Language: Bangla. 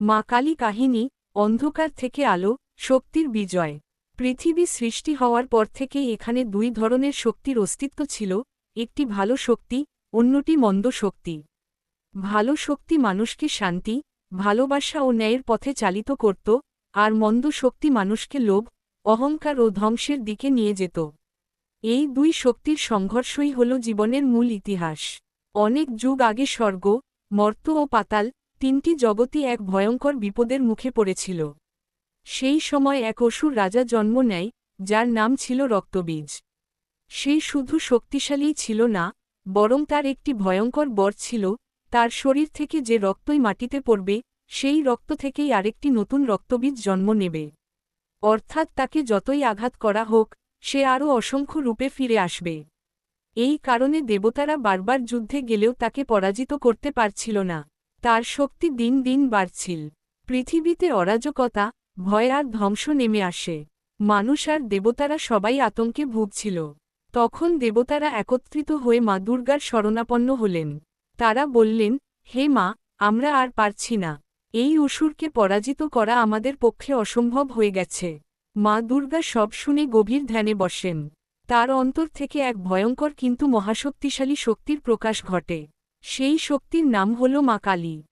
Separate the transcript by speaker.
Speaker 1: মা কালী কাহিনী, অন্ধকার থেকে আলো, শক্তির বিজয়। পৃথিবী সৃষ্টি হওয়ার পর থেকেই এখানে দুই ধরনের শক্তির অস্তিত্ব ছিল, একটি ভালো শক্তি, অন্যটি মন্দ শক্তি। ভালো শক্তি মানুষকে শান্তি, ভালোবাসা ও ন্যায়ের পথে চালিত করত, আর মন্দ শক্তি মানুষকে লোভ, অহংকার ও ধ্বংসের দিকে নিয়ে যেত। এই দুই শক্তির সংঘর্ষই হল জীবনের মূল ইতিহাস। অনেক যুগ আগে স্বর্গ, মর্ত্য ও পাতাল, তিনটি জগতই এক ভয়ঙ্কর বিপদের মুখে পড়েছিল। সেই সময় এক অসুর রাজা জন্ম নেয়, যার নাম ছিল রক্তবীজ। সে শুধু শক্তিশালীই ছিল না, বরং তার একটি ভয়ঙ্কর বর ছিল, তার শরীর থেকে যে রক্তই মাটিতে পড়বে, সেই রক্ত থেকেই আরেকটি নতুন রক্তবীজ জন্ম নেবে। অর্থাৎ তাকে যতই আঘাত করা হোক, সে আরও অসংখ্য রূপে ফিরে আসবে। এই কারণে দেবতারা বারবার যুদ্ধে গেলেও তাকে পরাজিত করতে পারছিল না। তার শক্তি দিন দিন বাড়ছিল। পৃথিবীতে অরাজকতা, ভয় আর ধ্বংস নেমে আসে। মানুষ আর দেবতারা সবাই আতঙ্কে ভুগছিল। তখন দেবতারা একত্রিত হয়ে মা দুর্গার শরণাপন্ন হলেন। তারা বললেন, হে মা, আমরা আর পারছি না। এই অসুরকে পরাজিত করা আমাদের পক্ষে অসম্ভব হয়ে গেছে। মা দুর্গা সব শুনে গভীর ধ্যানে বসেন। তার অন্তর থেকে এক ভয়ঙ্কর কিন্তু মহাশক্তিশালী শক্তির প্রকাশ ঘটে। সেই শক্তির নাম হল মা কালী।